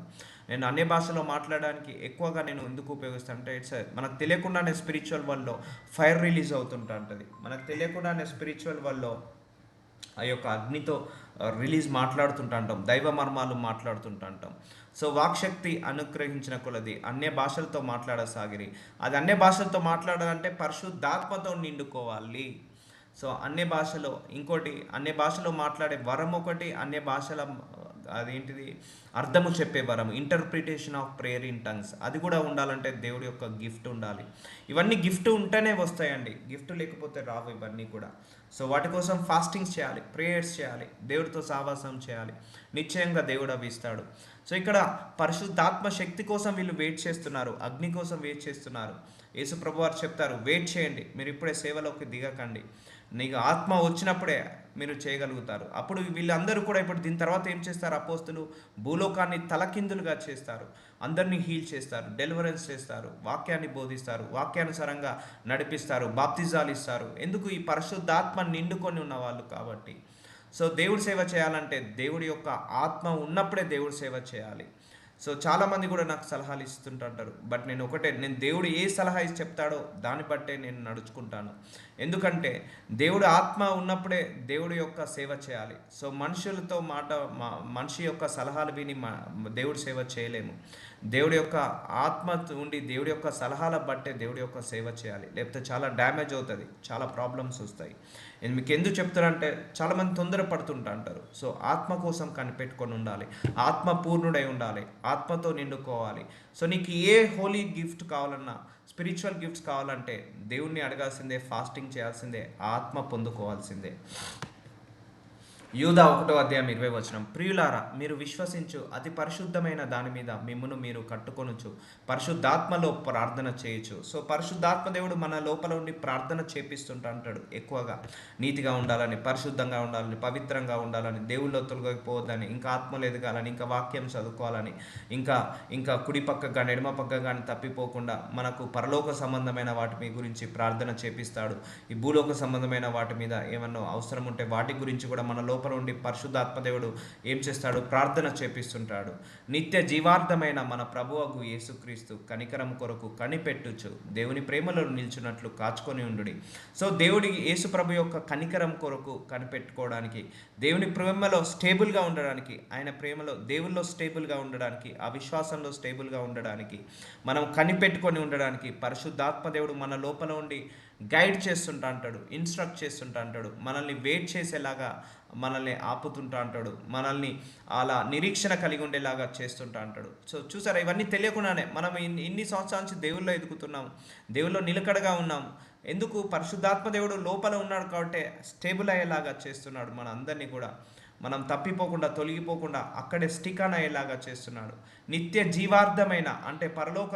నేను అన్య భాషలో మాట్లాడడానికి ఎక్కువగా నేను ఎందుకు ఉపయోగిస్తాను అంటే మనకు తెలియకుండానే స్పిరిచువల్ వరల్డ్లో ఫైర్ రిలీజ్ అవుతుంటా ఉంటుంది. మనకు తెలియకుండానే స్పిరిచువల్ వరల్డ్లో ఆ యొక్క అగ్నితో రిలీజ్ మాట్లాడుతుంటా ఉంటాం, దైవ మర్మాలు మాట్లాడుతుంటా ఉంటాం. సో వాక్శక్తి అనుగ్రహించిన కొలది అన్య భాషలతో మాట్లాడసాగిరి. అది అన్య భాషలతో మాట్లాడాలంటే పరిశుద్ధాత్మతో నిండుకోవాలి. సో అన్య భాషలో ఇంకోటి, అన్య భాషలో మాట్లాడే వరం ఒకటి, అన్య భాషల అదేంటిది అర్థము చెప్పే వరం, interpretation of prayer in tongues, అది కూడా ఉండాలంటే దేవుడి యొక్క గిఫ్ట్ ఉండాలి. ఇవన్నీ గిఫ్ట్ ఉంటేనే వస్తాయండి, గిఫ్ట్ లేకపోతే రావు ఇవన్నీ కూడా. సో వాటి కోసం ఫాస్టింగ్స్ చేయాలి, ప్రేయర్స్ చేయాలి, దేవుడితో సావాసం చేయాలి, నిశ్చయంగా దేవుడు అవి ఇస్తాడు. సో ఇక్కడ పరిశుద్ధాత్మ శక్తి కోసం వీళ్ళు వెయిట్ చేస్తున్నారు, అగ్ని కోసం వెయిట్ చేస్తున్నారు. యేసు ప్రభు వారు చెప్తారు, వెయిట్ చేయండి, మీరు ఇప్పుడే సేవలోకి దిగకండి, నీకు ఆత్మ వచ్చినప్పుడే మీరు చేయగలుగుతారు. అప్పుడు వీళ్ళందరూ కూడా ఇప్పుడు దీని తర్వాత ఏం చేస్తారు? అపోస్తులు భూలోకాన్ని తలకిందులుగా చేస్తారు, అందరినీ హీల్ చేస్తారు, డెలివరెన్స్ చేస్తారు, వాక్యాన్ని బోధిస్తారు, వాక్యానుసారంగా నడిపిస్తారు, బాప్తిజాలు ఇస్తారు. ఎందుకు? ఈ పరిశుద్ధాత్మ నిండుకొని ఉన్న వాళ్ళు కాబట్టి. సో దేవుడి సేవ చేయాలంటే దేవుడి యొక్క ఆత్మ ఉన్నప్పుడే దేవుడి సేవ చేయాలి. సో చాలామంది కూడా నాకు సలహాలు ఇస్తుంటుంటారు, బట్ నేను దేవుడు ఏ సలహా ఇచ్చి చెప్తాడో దాన్ని బట్టే నేను నడుచుకుంటాను. ఎందుకంటే దేవుడు ఆత్మ ఉన్నప్పుడే దేవుడి యొక్క సేవ చేయాలి. సో మనుషులతో మనిషి యొక్క సలహాలు విని దేవుడి సేవ చేయలేము. దేవుడి యొక్క ఆత్మ ఉండి దేవుడి యొక్క సలహాల బట్టే దేవుడి యొక్క సేవ చేయాలి, లేకపోతే చాలా డ్యామేజ్ అవుతుంది, చాలా ప్రాబ్లమ్స్ వస్తాయి. నేను మీకు ఎందుకు చెప్తానంటే చాలామంది తొందరపడుతుంటా అంటారు. సో ఆత్మ కోసం కనిపెట్టుకొని ఉండాలి, ఆత్మ పూర్ణుడై ఉండాలి, ఆత్మతో నిండుకోవాలి. సో నీకు ఏ హోలీ గిఫ్ట్ కావాలన్నా, స్పిరిచువల్ గిఫ్ట్స్ కావాలంటే దేవుణ్ణి అడగాల్సిందే, ఫాస్టింగ్ చేయాల్సిందే, ఆత్మ పొందుకోవాల్సిందే. యూదా 1:20 ప్రియులారా, మీరు విశ్వసించు అతి పరిశుద్ధమైన దాని మీద మిమ్మును మీరు కట్టుకొనుచు పరిశుద్ధాత్మలో ప్రార్థన చేయొచ్చు. సో పరిశుద్ధాత్మ దేవుడు మన లోపల ఉండి ప్రార్థన చేపిస్తుంటా అంటాడు ఎక్కువగా. నీతిగా ఉండాలని, పరిశుద్ధంగా ఉండాలని, పవిత్రంగా ఉండాలని, దేవుళ్ళో తొలగిపోవద్దని, ఇంకా ఆత్మలు ఎదగాలని, ఇంకా వాక్యం చదువుకోవాలని, ఇంకా ఇంకా కుడి పక్క కానీ ఎడమ పక్క కానీ తప్పిపోకుండా మనకు పరలోక సంబంధమైన వాటి గురించి ప్రార్థన చేపిస్తాడు. ఈ భూలోక సంబంధమైన వాటి మీద ఏమన్నా అవసరం ఉంటే వాటి గురించి కూడా మన లోపల ఉండి పరిశుద్ధాత్మదేవుడు ఏం చేస్తాడు? ప్రార్థన చేపిస్తుంటాడు. నిత్య జీవార్థమైన మన ప్రభువగు యేసుక్రీస్తు కనికరం కొరకు కనిపెట్టుచు దేవుని ప్రేమలో నిల్చున్నట్లు కాచుకొని ఉండుడి. సో దేవుడి యేసు ప్రభు యొక్క కనికరం కొరకు కనిపెట్టుకోవడానికి, దేవుని ప్రేమలో స్టేబుల్గా ఉండడానికి, ఆయన ప్రేమలో దేవుల్లో స్టేబుల్గా ఉండడానికి, ఆ విశ్వాసంలో స్టేబుల్గా ఉండడానికి, మనం కనిపెట్టుకొని ఉండడానికి పరిశుద్ధాత్మదేవుడు మన లోపల ఉండి గైడ్ చేస్తుంటా అంటాడు, ఇన్స్ట్రక్ట్ చేస్తుంటా అంటాడు, మనల్ని వెయిట్ చేసేలాగా మనల్ని ఆపుతుంటా అంటాడు, మనల్ని అలా నిరీక్షణ కలిగి ఉండేలాగా చేస్తుంటా అంటాడు. సో చూసారా, ఇవన్నీ తెలియకుండానే మనం ఇన్ని సంవత్సరాల నుంచి దేవుల్లో ఎదుగుతున్నాము, దేవుల్లో నిలకడగా ఉన్నాము. ఎందుకు? పరిశుద్ధాత్మ దేవుడు లోపల ఉన్నాడు కాబట్టి స్టేబుల్ అయ్యేలాగా చేస్తున్నాడు మన అందరినీ కూడా. మనం తప్పిపోకుండా, తొలగిపోకుండా అక్కడే స్టికాన్ అయ్యేలాగా చేస్తున్నాడు. నిత్య జీవార్థమైన అంటే పరలోక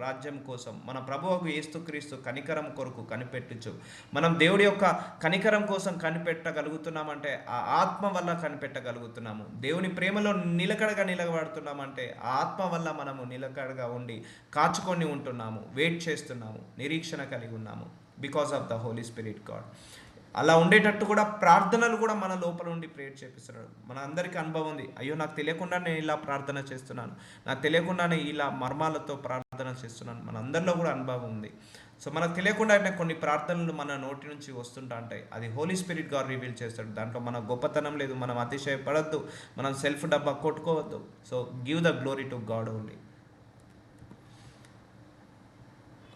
రాజ్యం కోసం మన ప్రభువుకు యేసుక్రీస్తు కనికరం కొరకు కనిపెట్టుచు, మనం దేవుడి యొక్క కనికరం కోసం కనిపెట్టగలుగుతున్నామంటే ఆ ఆత్మ వల్ల కనిపెట్టగలుగుతున్నాము. దేవుని ప్రేమలో నిలకడగా నిలబడుతున్నామంటే ఆ ఆత్మ వల్ల మనము నిలకడగా ఉండి కాచుకొని ఉంటున్నాము, వెయిట్ చేస్తున్నాము, నిరీక్షణ కలిగి ఉన్నాము, because of the holy spirit god. అలా ఉండేటట్టు కూడా ప్రార్థనలు కూడా మన లోపల ఉండి ప్రేయర్ చేపిస్తున్నాడు. మన అందరికీ అనుభవం ఉంది, అయ్యో నాకు తెలియకుండా నేను ఇలా ప్రార్థన చేస్తున్నాను, నాకు తెలియకుండానే ఇలా మర్మాలతో ప్రార్థన చేస్తున్నాను, మన అందరిలో కూడా అనుభవం ఉంది. సో మనకు తెలియకుండా కొన్ని ప్రార్థనలు మన నోటి నుంచి వస్తుంటా ఉంటాయి, అది హోలీ స్పిరిట్ గారు రివీల్ చేస్తాడు. దాంట్లో మన గొప్పతనం లేదు, మనం అతిశయపడద్దు, మనం సెల్ఫ్ డబ్బా కొట్టుకోవద్దు. So give the glory to God only.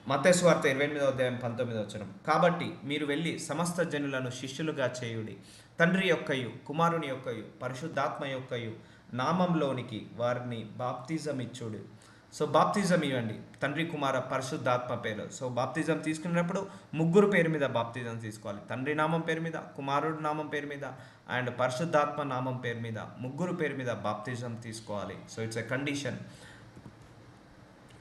మత్తయి సువార్త 28:19 కాబట్టి మీరు వెళ్ళి సమస్త జనులను శిష్యులుగా చేయుడి, తండ్రి యొక్కయు కుమారుని యొక్కయు పరిశుద్ధాత్మ యొక్కయు నామంలోనికి వారిని బాప్తిజం ఇచ్చుడు. సో బాప్తిజం ఇవ్వండి తండ్రి కుమార పరిశుద్ధాత్మ పేరు. సో బాప్తిజం తీసుకున్నప్పుడు ముగ్గురు పేరు మీద బాప్తిజం తీసుకోవాలి. తండ్రి నామం పేరు మీద, కుమారుడు నామం పేరు మీద అండ్ పరిశుద్ధాత్మ నామం పేరు మీద, ముగ్గురు పేరు మీద బాప్తిజం తీసుకోవాలి. So it's a condition.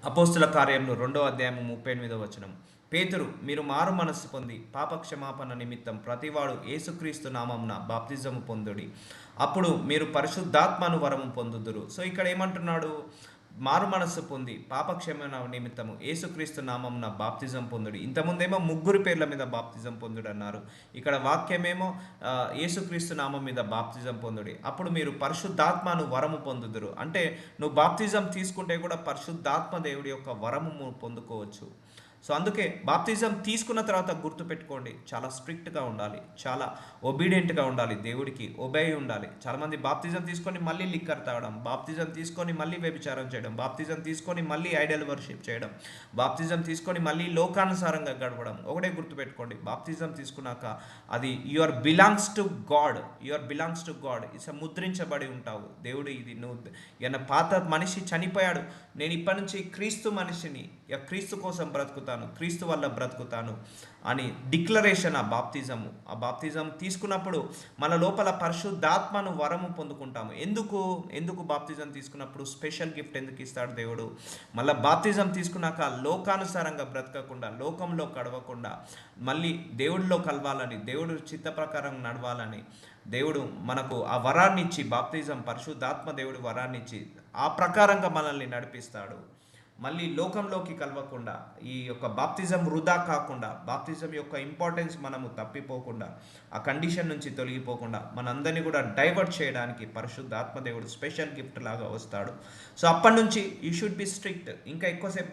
అపోస్తుల కార్యములు 2వ అధ్యాయము 38వ వచనం. పేతురు, మీరు మారు మనస్సు పొంది పాపక్షమాపణ నిమిత్తం ప్రతివాడు యేసుక్రీస్తు నామమున బాప్తిజము పొందుడి, అప్పుడు మీరు పరిశుద్ధాత్మను వరము పొందుదురు. సో ఇక్కడ ఏమంటున్నాడు? మారు మనస్సు పొంది పాపక్షమణ నిమిత్తము యేసుక్రీస్తు నామమున బాప్తిజం పొందుడి. ఇంతకుముందేమో ముగ్గురు పేర్ల మీద బాప్తిజం పొందుడు అన్నారు. ఇక్కడ వాక్యమేమో యేసుక్రీస్తు నామం మీద బాప్తిజం పొందుడి, అప్పుడు మీరు పరిశుద్ధాత్మను వరము పొందుదురు. అంటే నువ్వు బాప్తిజం తీసుకుంటే కూడా పరిశుద్ధాత్మ దేవుడి యొక్క వరము పొందుకోవచ్చు. సో అందుకే బాప్తిజం తీసుకున్న తర్వాత గుర్తుపెట్టుకోండి, చాలా స్ట్రిక్ట్గా ఉండాలి, చాలా ఒబీడియంట్గా ఉండాలి, దేవుడికి ఒబే ఉండాలి. చాలామంది బాప్తిజం తీసుకొని మళ్ళీ లిక్కర్ తాగడం, బాప్తిజం తీసుకొని మళ్ళీ వ్యభిచారం చేయడం, బాప్తిజం తీసుకొని మళ్ళీ ఐడల్ వర్షిప్ చేయడం, బాప్తిజం తీసుకొని మళ్ళీ లోకానుసారంగా గడపడం. ఒకటే గుర్తుపెట్టుకోండి, బాప్తిజం తీసుకున్నాక అది your belongs to God, it's ముద్రించబడి ఉంటావు. దేవుడు ఇది నువ్వు పాత మనిషి చనిపోయాడు, నేను ఇప్పటి నుంచి క్రీస్తు మనిషిని, క్రీస్తు కోసం బ్రతుకుతాను, క్రీస్తు వల్ల బ్రతుకుతాను అని డిక్లరేషన్ ఆ బాప్తిజం తీసుకున్నప్పుడు మన లోపల పరిశుద్ధాత్మను వరము పొందుకుంటాము. ఎందుకు బాప్తిజం తీసుకున్నప్పుడు స్పెషల్ గిఫ్ట్ ఎందుకు ఇస్తాడు దేవుడు? మళ్ళీ బాప్తిజం తీసుకున్నాక లోకానుసారంగా బ్రతకకుండా, లోకంలో కడవకుండా, మళ్ళీ దేవుడిలో కలవాలని, దేవుడు చిత్త ప్రకారం నడవాలని దేవుడు మనకు ఆ వరాన్ని ఇచ్చి, బాప్తిజం పరిశుద్ధాత్మ దేవుడు వరాన్ని ఇచ్చి ఆ ప్రకారంగా మనల్ని నడిపిస్తాడు. మళ్ళీ లోకంలోకి కలవకుండా, ఈ యొక్క బాప్తిజం వృధా కాకుండా, బాప్తిజం యొక్క ఇంపార్టెన్స్ మనము తప్పిపోకుండా, ఆ కండిషన్ నుంచి తొలగిపోకుండా మనందరినీ కూడా డైవర్ట్ చేయడానికి పరిశుద్ధాత్మ దేవుడు స్పెషల్ గిఫ్ట్ లాగా వస్తాడు. సో అప్పటి నుంచి యూ షుడ్ బి స్ట్రిక్ట్. ఇంకా ఎక్కువసేపు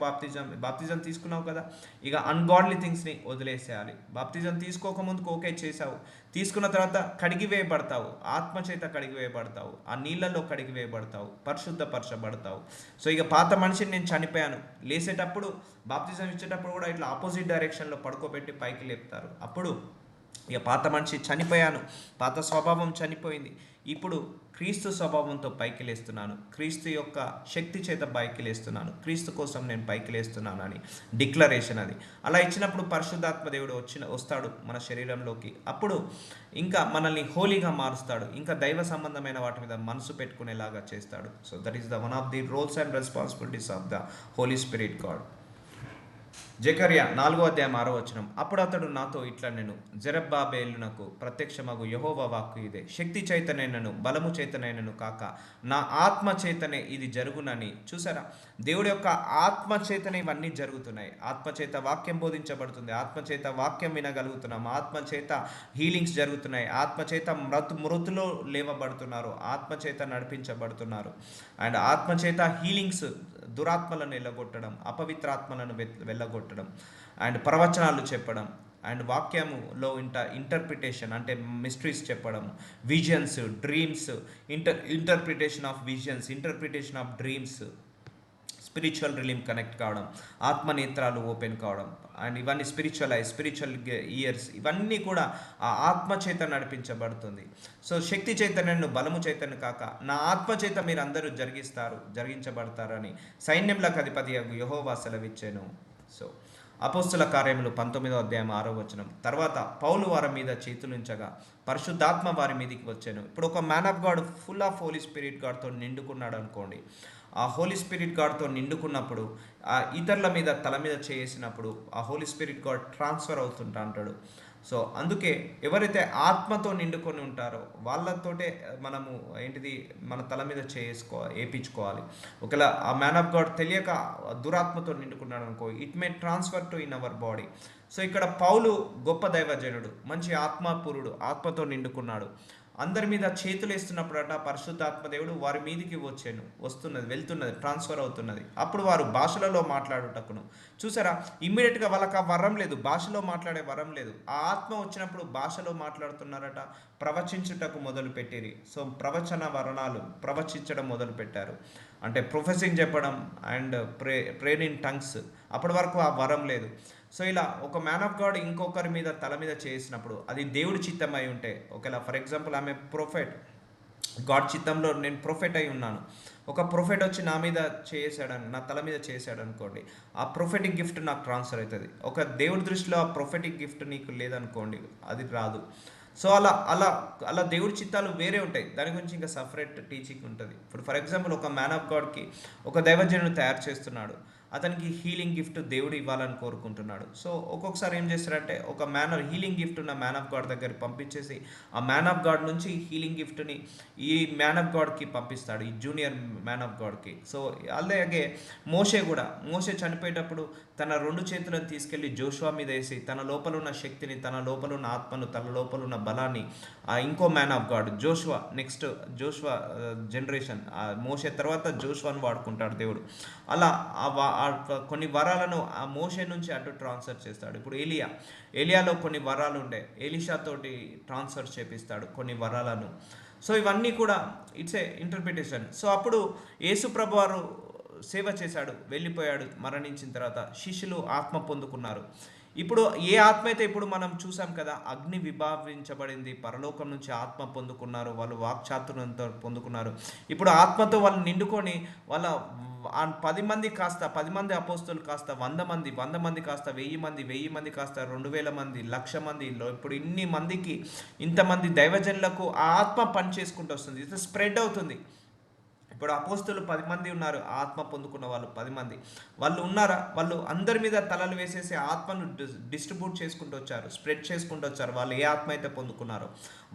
బాప్తిజం తీసుకున్నావు కదా, ఇక అన్గాడ్లీ థింగ్స్ని వదిలేసేయాలి. బాప్తిజం తీసుకోకముందుకు ఓకే చేసావు, తీసుకున్న తర్వాత కడిగివేయబడతావు, ఆత్మచేత కడిగివేయబడతావు, ఆ నీళ్ళలో కడిగివేయబడతావు, పరిశుద్ధపరచబడతావు. సో ఇక పాత మనిషిని నేను చనిపోయాను, లేసేటప్పుడు బాప్తిజం ఇచ్చేటప్పుడు కూడా ఇట్లా ఆపోజిట్ డైరెక్షన్లో పడుకోబెట్టి పైకి లేపుతారు. అప్పుడు ఇక పాత మనిషి చనిపోయాను, పాత స్వభావం చనిపోయింది, ఇప్పుడు క్రీస్తు స్వభావంతో పైకి లేస్తున్నాను, క్రీస్తు యొక్క శక్తి చేత పైకి లేస్తున్నాను, క్రీస్తు కోసం నేను పైకి లేస్తున్నాను అని డిక్లరేషన్ అది. అలా ఇచ్చినప్పుడు పరిశుద్ధాత్మ దేవుడు వస్తాడు మన శరీరంలోకి. అప్పుడు ఇంకా మనల్ని హోలీగా మారుస్తాడు, ఇంకా దైవ సంబంధమైన వాటి మీద మనసు పెట్టుకునేలాగా చేస్తాడు. So that is the one of the roles and responsibilities of the holy spirit God. జకర్యా 4వ అధ్యాయం 6వ వచనం. అప్పుడు అతడు నాతో ఇట్లా, నేను జెరుబ్బాబెలునకు ప్రత్యక్షమగు యెహోవా వాక్కు ఇదే, శక్తి చేతనైనను బలము చేతనైనను కాక నా ఆత్మ చేతనే ఇది జరుగునని. చూసారా, దేవుడి యొక్క ఆత్మ చేతనే ఇవన్నీ జరుగుతున్నాయి. ఆత్మచేత వాక్యం బోధించబడుతుంది, ఆత్మచేత వాక్యం వినగలుగుతున్నాం, ఆత్మచేత హీలింగ్స్ జరుగుతున్నాయి, ఆత్మచేత మృతులో లేవబడుతున్నారు, ఆత్మచేత నడిపించబడుతున్నారు. అండ్ ఆత్మచేత హీలింగ్స్, దురాత్మలను వెళ్ళగొట్టడం, అపవిత్రాత్మలను వెళ్ళగొట్టడం, అండ్ ప్రవచనాలు చెప్పడం, అండ్ వాక్యములో ఇంటర్ప్రిటేషన్ అంటే మిస్టరీస్ చెప్పడం, visions, dreams, interpretation of visions, interpretation of dreams, spiritual realm connect కావడం, ఆత్మనేత్రాలు ఓపెన్ కావడం, అండ్ ఇవన్నీ స్పిరిచువల్ ఇయర్స్, ఇవన్నీ కూడా ఆ ఆత్మచేత నడిపించబడుతుంది. సో శక్తి చైతన్యను బలము చైతన్యం కాక నా ఆత్మచేత మీరు అందరూ జరిగించబడతారని సైన్యములకు అధిపతి యెహోవా సెలవిచ్చెను. సో అపోస్తుల కార్యములు 19వ అధ్యాయం 6వ వచనం. తర్వాత పౌలు వారి మీద చేతులుంచగా పరిశుద్ధాత్మ వారి మీదకి వచ్చాను. ఇప్పుడు ఒక man of God full of holy spirit గాడ్తో నిండుకున్నాడు అనుకోండి. ఆ హోలీ స్పిరిట్ గాడ్తో నిండుకున్నప్పుడు ఆ ఇతరుల మీద తల మీద చేసినప్పుడు ఆ హోలీ స్పిరిట్ గాడ్ ట్రాన్స్ఫర్ అవుతుంటా అంటాడు. సో అందుకే ఎవరైతే ఆత్మతో నిండుకొని ఉంటారో వాళ్ళతోటే మనము మన తల మీద వేయించుకోవాలి. ఒకవేళ ఆ మ్యాన్ ఆఫ్ గాడ్ తెలియక దురాత్మతో నిండుకున్నాడు అనుకో, it may transfer to in our body. So ఇక్కడ పౌలు గొప్ప దైవజనుడు, మంచి ఆత్మపురుడు, ఆత్మతో నిండుకున్నాడు. అందరి మీద చేతులు వేస్తున్నప్పుడట పరిశుద్ధాత్మ దేవుడు వారి మీదికి వెళ్తున్నది, ట్రాన్స్ఫర్ అవుతున్నది. అప్పుడు వారు భాషలలో మాట్లాడుటకును. చూసారా, ఇమ్మీడియట్గా వాళ్ళకి ఆ వరం లేదు, భాషలో మాట్లాడే వరం లేదు. ఆ ఆత్మ వచ్చినప్పుడు భాషలో మాట్లాడుతున్నారట, ప్రవచించుటకు మొదలు పెట్టిరి. సో ప్రవచన వరణాలు ప్రవచించడం మొదలు పెట్టారు, అంటే ప్రొఫెసింగ్ చెప్పడం అండ్ ప్రేయర్ ఇన్ టంగ్స్. అప్పటి వరకు ఆ వరం లేదు. సో ఇలా ఒక మ్యాన్ ఆఫ్ గాడ్ ఇంకొకరి మీద తల మీద చేసినప్పుడు అది దేవుడి చిత్తమై ఉంటే, ఒకవేళ ఫర్ ఎగ్జాంపుల్ ఆమె ప్రొఫెట్, గాడ్ చిత్తంలో నేను ప్రొఫెట్ అయి ఉన్నాను. ఒక ప్రొఫెట్ వచ్చి నా మీద చేసాడని, నా తల మీద చేసాడు అనుకోండి, ఆ ప్రొఫెటిక్ గిఫ్ట్ నాకు ట్రాన్స్ఫర్ అవుతుంది. ఒక దేవుడి దృష్టిలో ఆ ప్రొఫెటిక్ గిఫ్ట్ నీకు లేదనుకోండి, అది రాదు. సో అలా అలా అలా దేవుడి చిత్తాలు వేరే ఉంటాయి. దాని గురించి ఇంకా సపరేట్ టీచింగ్ ఉంటుంది. ఇప్పుడు ఫర్ ఎగ్జాంపుల్ ఒక మ్యాన్ ఆఫ్ గాడ్కి ఒక దైవజనుడు తయారు చేస్తున్నాడు. అతనికి హీలింగ్ గిఫ్ట్ దేవుడు ఇవ్వాలని కోరుకుంటున్నాడు. సో ఒక్కొక్కసారి ఏం చేస్తారంటే ఒక హీలింగ్ గిఫ్ట్ ఉన్న మ్యాన్ ఆఫ్ గాడ్ దగ్గర పంపించేసి ఆ మ్యాన్ ఆఫ్ గాడ్ నుంచి హీలింగ్ గిఫ్ట్ని ఈ మ్యాన్ ఆఫ్ గాడ్కి పంపిస్తాడు, ఈ జూనియర్ మ్యాన్ ఆఫ్ గాడ్కి. సో అలాగే మోషే చనిపోయేటప్పుడు తన 2 చేతులను తీసుకెళ్లి జోషువా మీద వేసి తన లోపల ఉన్న శక్తిని, తన లోపల ఉన్న ఆత్మను, తన లోపల ఉన్న బలాన్ని ఆ ఇంకో man of God Joshua generation, మోషే తర్వాత జోషువాను వాడుకుంటాడు దేవుడు. అలా కొన్ని వరాలను ఆ మోషే నుంచి అటు ట్రాన్స్ఫర్ చేస్తాడు. ఇప్పుడు ఏలియాలో కొన్ని వరాలు ఉండే, ఎలీషా తోటి ట్రాన్స్ఫర్ చేపిస్తాడు కొన్ని వరాలను. సో ఇవన్నీ కూడా ఇట్స్ ఏ ఇంటర్ప్రిటేషన్. సో అప్పుడు యేసుప్రభు వారు సేవ చేశాడు, వెళ్ళిపోయాడు, మరణించిన తర్వాత శిష్యులు ఆత్మ పొందుకున్నారు. ఇప్పుడు ఏ ఆత్మ అయితే ఇప్పుడు మనం చూసాం కదా, అగ్ని విభావించబడింది, పరలోకం నుంచి ఆత్మ పొందుకున్నారు, వాళ్ళు వాక్చాతుర్యంతో పొందుకున్నారు. ఇప్పుడు ఆత్మతో వాళ్ళు నిండుకొని వాళ్ళ 10 మంది కాస్త 10 మంది అపోస్తులు కాస్త 100 మంది, 100 మంది కాస్త 1000 మంది, 1000 మంది కాస్త 2000 మంది, 1,00,000 మంది. ఇప్పుడు ఇన్ని మందికి, ఇంతమంది దైవజనులకు ఆ ఆత్మ పని చేసుకుంటూ వస్తుంది, ఇది స్ప్రెడ్ అవుతుంది. ఇప్పుడు అపోస్తులు 10 మంది ఉన్నారు, ఆత్మ పొందుకున్న వాళ్ళు 10 మంది వాళ్ళు ఉన్నారా? వాళ్ళు అందరి మీద తలలు వేసేసి ఆత్మను డిస్ట్రిబ్యూట్ చేసుకుంటూ వచ్చారు, స్ప్రెడ్ చేసుకుంటూ వచ్చారు. వాళ్ళు ఏ ఆత్మ అయితే పొందుకున్నారో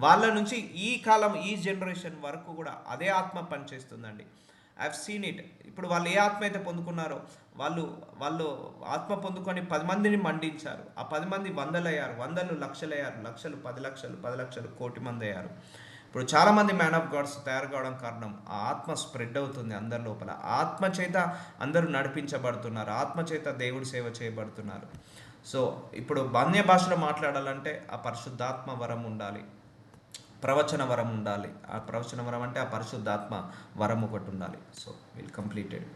వాళ్ళ నుంచి ఈ కాలం, ఈ జనరేషన్ వరకు కూడా అదే ఆత్మ పనిచేస్తుందండి. I have seen it. ఇప్పుడు వాళ్ళు ఏ ఆత్మ అయితే పొందుకున్నారో వాళ్ళు వాళ్ళు ఆత్మ పొందుకొని 10 మందిని మండించారు. ఆ 10 మంది వందలయ్యారు, వందలు లక్షలయ్యారు, లక్షలు 10 లక్షలు, 10 లక్షలు కోటి మంది అయ్యారు. ఇప్పుడు చాలామంది మ్యాన్ ఆఫ్ గాడ్స్ తయారు కావడం కారణం ఆ ఆత్మ స్ప్రెడ్ అవుతుంది అందరి లోపల. ఆత్మ చేత అందరూ నడిపించబడుతున్నారు, ఆత్మ చేత దేవుడి సేవ చేయబడుతున్నారు. సో ఇప్పుడు అన్య భాషలో మాట్లాడాలంటే ఆ పరిశుద్ధాత్మ వరం ఉండాలి, ప్రవచన వరం ఉండాలి. ఆ ప్రవచన వరం అంటే ఆ పరిశుద్ధాత్మ వరం ఒకటి ఉండాలి. So will completed.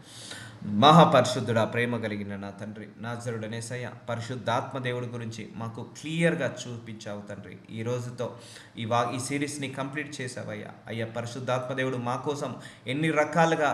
మహాపరిశుద్ధుడా, ప్రేమ కలిగిన నా తండ్రి, నాజరుడనేసయ్య, పరిశుద్ధాత్మ దేవుడి గురించి మాకు క్లియర్గా చూపించావు తండ్రి. ఈ రోజుతో ఈ సిరీస్ని కంప్లీట్ చేసావయ్యా. అయ్యా పరిశుద్ధాత్మ దేవుడు మా కోసం ఎన్ని రకాలుగా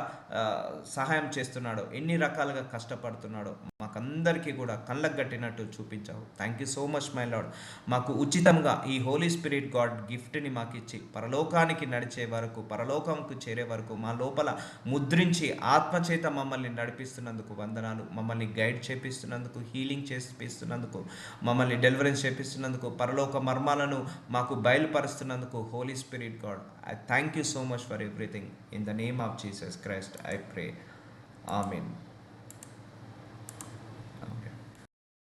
సహాయం చేస్తున్నాడో, ఎన్ని రకాలుగా కష్టపడుతున్నాడో మాకందరికీ కూడా కళ్ళకు గట్టినట్టు చూపించావు. Thank you so much my Lord. మాకు ఉచితంగా ఈ హోలీ స్పిరిట్ గాడ్ గిఫ్ట్ని మాకు ఇచ్చి పరలోకానికి నడిచే వరకు, పరలోకంకు చేరే వరకు మా లోపల ముద్రించి ఆత్మచేత మమ్మల్ని నడిపిస్తున్నందుకు వందనాలు. మమ్మల్ని గైడ్ చేపిస్తున్నందుకు, హీలింగ్ చేపిస్తున్నందుకు, మమ్మల్ని డెలివరెన్స్ చేపిస్తున్నందుకు, పరలోక మర్మాలను మాకు బయలుపరుస్తున్నందుకు holy spirit God, I thank you so much for everything. In the name of Jesus Christ I pray. Amen.